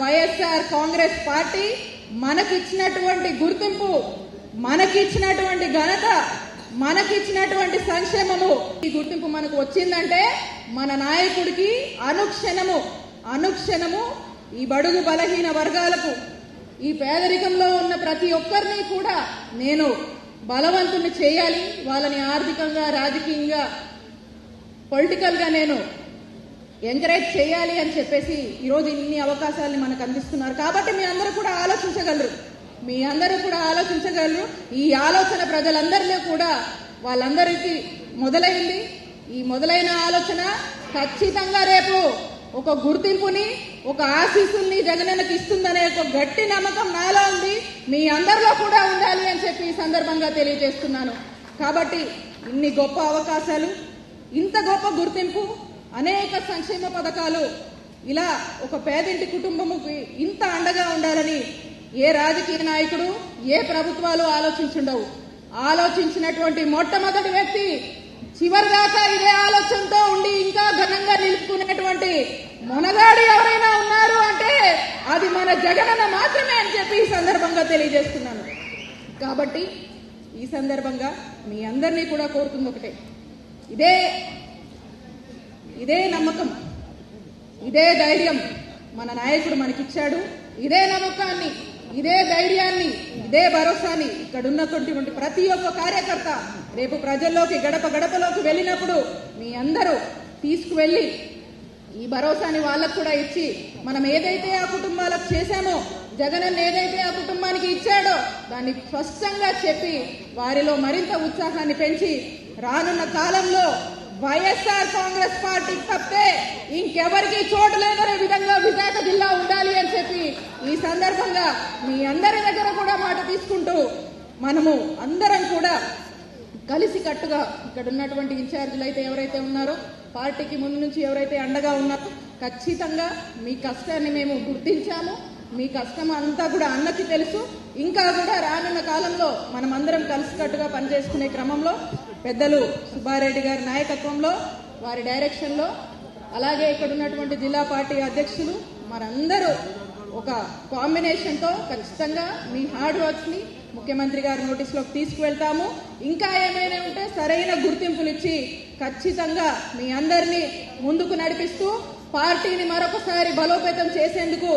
YSR Congress party మనకిచ్చినటువంటి గుర్తింపు, మనకిచ్చినటువంటి ఘనత, మనకిచ్చినటువంటి సంక్షేమము, ఈ గుర్తింపు మనకు వచ్చిందంటే మన నాయకుడికి అనుక్షణము ఈ బడుగు బలహీన వర్గాలకు, ఈ పేదరికంలో ఉన్న ప్రతి ఒక్కరిని కూడా నేను బలవంతుని చేయాలి, వాళ్ళని ఆర్థికంగా, రాజకీయంగా, పొలిటికల్గా నేను ఎంకరేజ్ చేయాలి అని చెప్పేసి ఈరోజు ఇన్ని అవకాశాలని మనకు అందిస్తున్నారు. కాబట్టి మీ అందరూ కూడా ఆలోచించగలరు. ఈ ఆలోచన ప్రజలందరిలో కూడా వాళ్ళందరికీ మొదలైంది. ఈ మొదలైన ఆలోచన ఖచ్చితంగా రేపు ఒక గుర్తింపుని, ఒక ఆశీస్సుల్ని జగనన్నకి ఇస్తుందనే ఒక గట్టి నమ్మకం నాలో ఉంది. మీ అందరిలో కూడా ఉండాలి అని చెప్పి ఈ సందర్భంగా తెలియజేస్తున్నాను. కాబట్టి ఇన్ని గొప్ప అవకాశాలు, ఇంత గొప్ప గుర్తింపు, అనేక సంక్షేమ పథకాలు, ఇలా ఒక పేదింటి కుటుంబముకి ఇంత అండగా ఉండాలని ఏ రాజకీయ నాయకుడు, ఏ ప్రభుత్వాలు ఆలోచించుండవు. ఆలోచించినటువంటి మొట్టమొదటి వ్యక్తి, చివరిదాకా ఇదే ఆలోచనతో ఉండి ఇంకా ఘనంగా నిలుపుకునేటువంటి మొనగాడు ఎవరైనా ఉన్నారు అంటే అది మన జగనన్న మాత్రమే అని చెప్పి ఈ సందర్భంగా తెలియజేస్తున్నాను. కాబట్టి ఈ సందర్భంగా మీ అందరినీ కూడా కోరుతుంది ఒకటే, ఇదే నమ్మకం, ఇదే ధైర్యం మన నాయకుడు మనకిచ్చాడు. ఇదే నమ్మకాన్ని, ఇదే ధైర్యాన్ని, ఇదే భరోసాని ఇక్కడ ఉన్నటువంటి ప్రతి ఒక్క కార్యకర్త రేపు ప్రజల్లోకి, గడపలోకి వెళ్ళినప్పుడు మీ అందరూ తీసుకువెళ్ళి ఈ భరోసాని వాళ్ళకు కూడా ఇచ్చి, మనం ఏదైతే ఆ కుటుంబాలకు చేశామో, జగనన్న ఏదైతే ఆ కుటుంబానికి ఇచ్చాడో దాన్ని స్పష్టంగా చెప్పి వారిలో మరింత ఉత్సాహాన్ని పెంచి రానున్న కాలంలో వైఎస్ఆర్ కాంగ్రెస్ పార్టీ తప్పితే ఇంకెవరికి చోటు లేదనే విధంగా విశాఖ జిల్లా ఉండాలి అని చెప్పి ఈ సందర్భంగా మీ అందరి దగ్గర కూడా మాట తీసుకుంటూ మనము అందరం కూడా కలిసికట్టుగా ఇక్కడ ఉన్నటువంటి ఇన్ఛార్జీలు అయితే ఎవరైతే ఉన్నారో, పార్టీకి ముందు నుంచి ఎవరైతే అండగా ఉన్నారో, ఖచ్చితంగా మీ కష్టాన్ని మేము గుర్తించాము. మీ కష్టం అంతా కూడా అన్నకి తెలుసు. ఇంకా కూడా రానున్న కాలంలో మనం అందరం కలిసికట్టుగా పనిచేసుకునే క్రమంలో పెద్దలు సుబ్బారెడ్డి గారి నాయకత్వంలో, వారి డైరెక్షన్లో, అలాగే ఇక్కడ ఉన్నటువంటి జిల్లా పార్టీ అధ్యక్షులు మనందరూ ఒక కాంబినేషన్తో ఖచ్చితంగా మీ హార్డ్ వర్క్స్ని ముఖ్యమంత్రి గారి నోటీసులోకి తీసుకువెళ్తాము. ఇంకా ఏమైనా ఉంటే సరైన గుర్తింపులు ఇచ్చి ఖచ్చితంగా మీ అందరినీ ముందుకు నడిపిస్తూ పార్టీని మరొకసారి బలోపేతం చేసేందుకు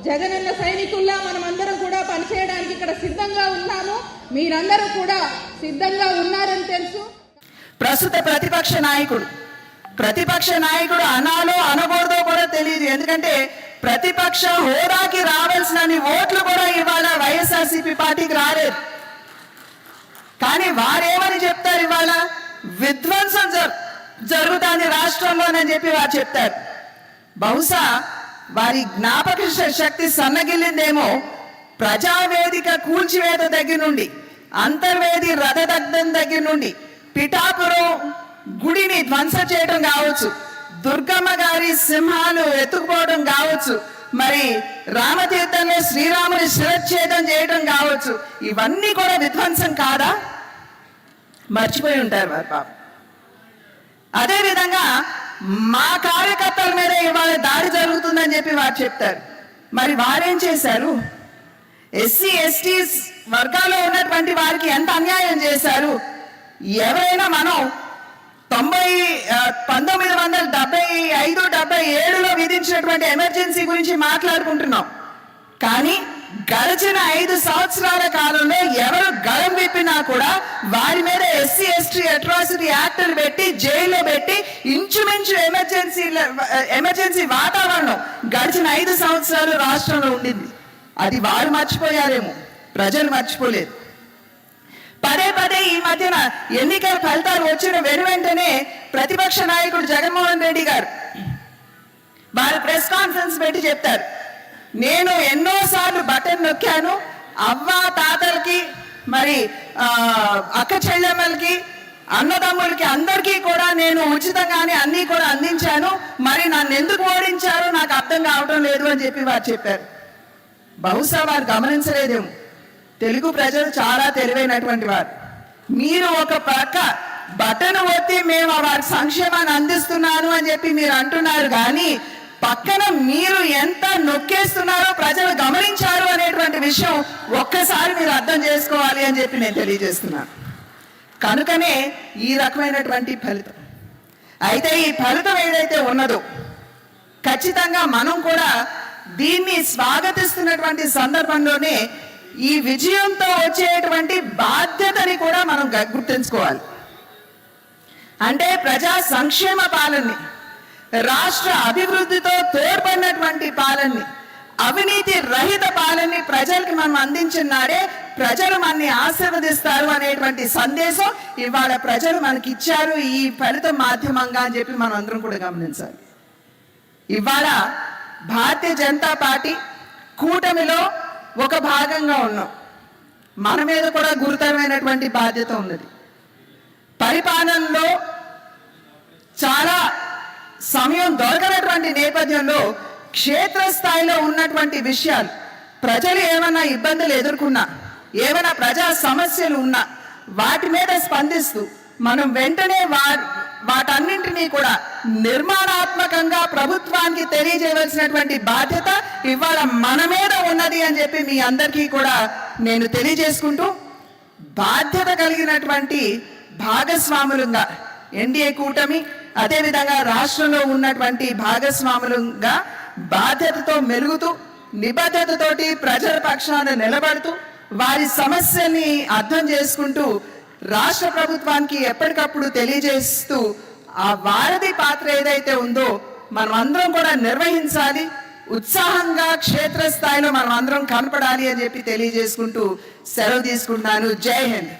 జగనన్న సైనికుల్లా మనం అందరం కూడా పనిచేయడానికి ఇక్కడ సిద్ధంగా ఉన్నాము. మీరందరూ కూడా సిద్ధంగా ఉన్నారని తెలుసు. ప్రస్తుత ప్రతిపక్ష నాయకుడు అనాలో అనకూడదో కూడా తెలియదు. ఎందుకంటే ప్రతిపక్ష హోదాకి రావాల్సిన ఓట్లు కూడా ఇవాళ వైఎస్ఆర్సీపీ పార్టీకి రాలేదు. కానీ వారేమని చెప్తారు, ఇవాళ విధ్వంసం జరుగుతుంది రాష్ట్రంలోనని చెప్పి వారు చెప్తారు. బహుశా వారి జ్ఞాపక శక్తి సన్నగిల్లిందేమో. ప్రజావేదిక కూల్చివేత దగ్గర నుండి, అంతర్వేది రథదగ్ధం దగ్గర నుండి, పిఠాపురం గుడిని ధ్వంసం చేయడం కావచ్చు, దుర్గమ్మ గారి సింహాలు ఎత్తుకుపోవడం కావచ్చు, మరి రామతీర్థంలో శ్రీరాముని శిరచ్ఛేదం చేయడం కావచ్చు, ఇవన్నీ కూడా విధ్వంసం కాదా? మర్చిపోయి ఉంటారు వారు పాపం. అదేవిధంగా మా కార్యకర్తల మీద ఇవాళ దాడి జరుగుతుందని చెప్పి వారు చెప్తారు. మరి వారేం చేశారు? ఎస్సీ ఎస్టీ వర్గాల్లో ఉన్నటువంటి వారికి ఎంత అన్యాయం చేశారు? ఎవరైనా మనం 1975-77లో విధించినటువంటి ఎమర్జెన్సీ గురించి మాట్లాడుకుంటున్నాం. కానీ గడిచిన 5 సంవత్సరాల కాలంలో ఎవరు గళం విప్పినా కూడా వారి మీద ఎస్సీ ఎస్టీ అట్రాసిటీ యాక్టులు పెట్టి జైల్లో పెట్టి ఇంచుమించు ఎమర్జెన్సీ వాతావరణం గడిచిన 5 సంవత్సరాలు రాష్ట్రంలో ఉండింది. అది వారు మర్చిపోయారేమో, ప్రజలు మర్చిపోలేదు. పదే ఈ మధ్యన ఎన్నికల ఫలితాలు వచ్చిన వెంటనే ప్రతిపక్ష నాయకుడు జగన్మోహన్ రెడ్డి గారు వారు ప్రెస్ కాన్ఫరెన్స్ పెట్టి చెప్తారు, నేను ఎన్నోసార్లు బటన్ నొక్కాను, అవ్వ తాతలకి, మరి అక్క చెల్లెమ్మలకి, అన్నదమ్ములకి అందరికీ కూడా నేను ఉచితంగానే అన్నీ కూడా అందించాను, మరి నన్ను ఎందుకు ఓడించారో నాకు అర్థం కావటం లేదు అని చెప్పి వారు చెప్పారు. బహుశా వారు గమనించలేదేమో, తెలుగు ప్రజలు చాలా తెలివైనటువంటి వారు. మీరు ఒక పక్క బటన్ ఒత్తి మేము వారి సంక్షేమాన్ని అందిస్తున్నాను అని చెప్పి మీరు అంటున్నారు, కానీ పక్కన మీరు ఎంత నొక్కేస్తున్నారో ప్రజలు గమనించారు అనేటువంటి విషయం ఒక్కసారి మీరు అర్థం చేసుకోవాలి అని చెప్పి నేను తెలియజేస్తున్నాను. కనుకనే ఈ రకమైనటువంటి ఫలితం. అయితే ఈ ఫలితం ఏదైతే ఉన్నదో ఖచ్చితంగా మనం కూడా దీన్ని స్వాగతిస్తున్నటువంటి సందర్భంలోనే ఈ విజయంతో వచ్చేటువంటి బాధ్యతని కూడా మనం గుర్తుంచుకోవాలి. అంటే ప్రజా సంక్షేమ పాలనని, రాష్ట్ర అభివృద్ధితో తోడ్పడినటువంటి పాలనని, అవినీతి రహిత పాలనని ప్రజలకి మనం అందించిన నాడే ప్రజలు మనని ఆశీర్వదిస్తారు అనేటువంటి సందేశం ఇవాళ ప్రజలు మనకి ఇచ్చారు ఈ ఫలితం మాధ్యమంగా అని చెప్పి మనం అందరం కూడా గమనించాలి. ఇవాళ భారతీయ జనతా పార్టీ కూటమిలో ఒక భాగంగా ఉన్నాం. మన మీద కూడా గురుతరమైనటువంటి బాధ్యత ఉన్నది. పరిపాలనలో చాలా సమయం దొరకనటువంటి నేపథ్యంలో క్షేత్రస్థాయిలో ఉన్నటువంటి విషయాలు, ప్రజలు ఏమైనా ఇబ్బందులు ఎదుర్కొన్నా, ఏమైనా ప్రజా సమస్యలు ఉన్నా వాటి మీద స్పందిస్తూ మనం వెంటనే వాటన్నింటినీ కూడా నిర్మాణాత్మకంగా ప్రభుత్వానికి తెలియజేయవలసినటువంటి బాధ్యత ఇవాళ మన మీద ఉన్నది అని చెప్పి మీ అందరికీ కూడా నేను తెలియజేసుకుంటూ, బాధ్యత కలిగినటువంటి భాగస్వాములుగా ఎన్డీఏ కూటమి, అదేవిధంగా రాష్ట్రంలో ఉన్నటువంటి భాగస్వాములుగా బాధ్యతతో మెలుగుతూ, నిబద్ధతతోటి ప్రజల పక్షాన నిలబడుతూ, వారి సమస్యల్ని అర్థం చేసుకుంటూ రాష్ట్ర ప్రభుత్వానికి ఎప్పటికప్పుడు తెలియజేస్తూ ఆ వారధి పాత్ర ఏదైతే ఉందో మనం అందరం కూడా నిర్వహించాలి. ఉత్సాహంగా క్షేత్రస్థాయిలో మనం అందరం కనపడాలి అని చెప్పి తెలియజేసుకుంటూ సెలవు తీసుకుంటున్నాను. జై హింద్.